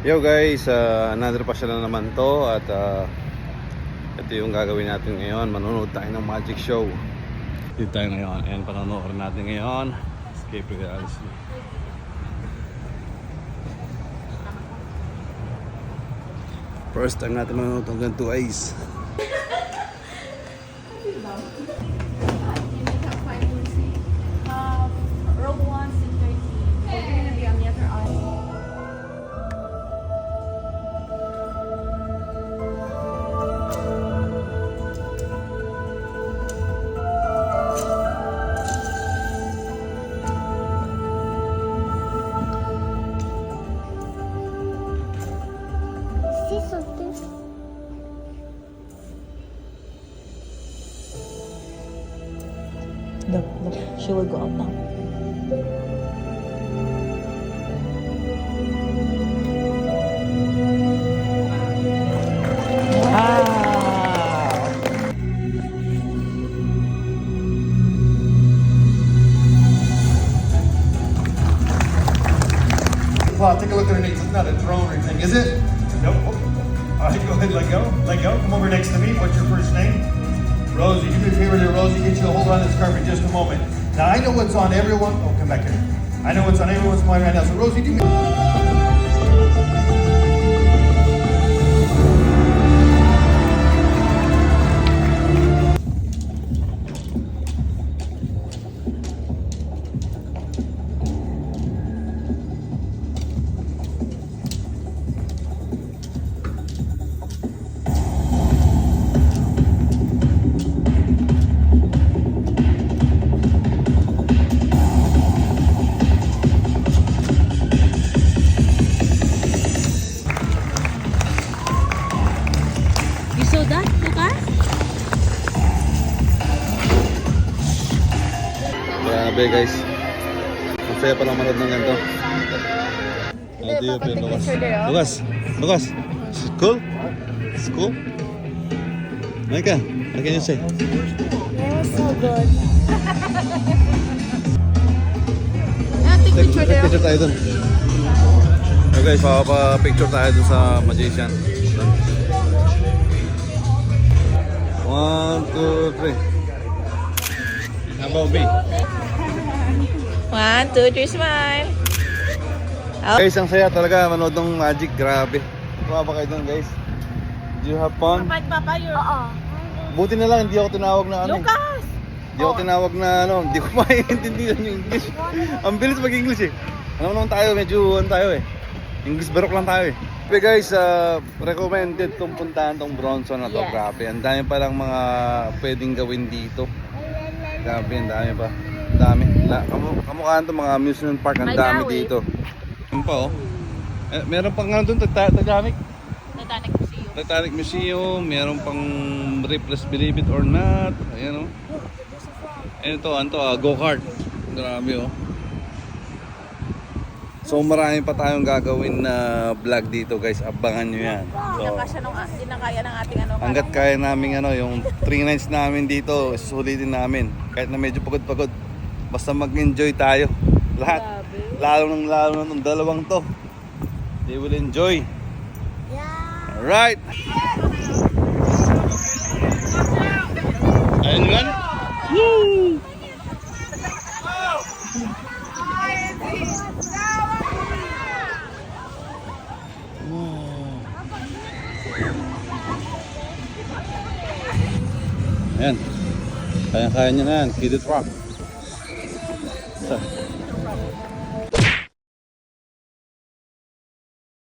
Yo guys, another passion na naman to at ito yung gagawin natin ngayon. Manonood tayo ng magic show. Dito tayo ngayon. Ayan, panonood natin ngayon. Escape reality. First time natin manonood ng ganito guys. Row 1, seat 13. We're gonna be on the other aisle. See something? Look, look, she will go up now. Wow! Wow, take a look underneath. It's not a drone or anything, is it? Nope. All right, go ahead, let go. Let go. Come over next to me. What's your first name? Rosie. Do me a favor there, Rosie. Get you to hold on to this car for just a moment. Now, I know what's on everyone. Oh, come back here. I know what's on everyone's mind right now. So, Rosie, do me. You saw that, Lucas? Grabe guys. Ang saya pa lang manood ng ganito. How do you feel, Lucas? Lucas? Cool? It's cool? Micah, what can you say? Yeah, so good. Take picture tayo dun. So guys, picture tayo dun sa magician. 1, 2, 3. How about me? 1, 2, 3, smile. Guys, ang saya talaga manood ng magic. Grabe. Kuha ba kayo dun guys? Did you have fun? Papa, you're... Oo. Buti na lang, hindi ako tinawag na ano. Lucas! Hindi ako tinawag na ano. Hindi ko maintindihan yung English. Ang bilis mag-English eh. Alam naman tayo, medyo tayo eh. English barok lang tayo eh. Pero guys, recommended tong puntahan tong Bronson na to. Yes. Grabe, ang dami palang mga pwedeng gawin dito. Grabe, ang dami pa. Ang dami. Kamukhaan to mga amusement park. Ang May dami Gawi. dito. Yun pa oh. Meron pang nga doon, Titanic. Titanic Museum. Titanic Museum. Meron pang Ripley's Believe It or Not. Ayan oh. Ito, go-kart. Grabe oh. So marami pa tayong gagawin na vlog dito guys. Abangan nyo yan. So, Hindi na kaya ng ating ano. hanggat kaya namin yung 3 nights namin dito, susulitin namin. Kahit na medyo pagod-pagod. Basta mag-enjoy tayo. Lahat. Lalo na itong dalawang to. They will enjoy. Yeah. Alright. Ayun yan. Woo! Ayan. Kaya-kaya niya na yan. Kiddie Rock.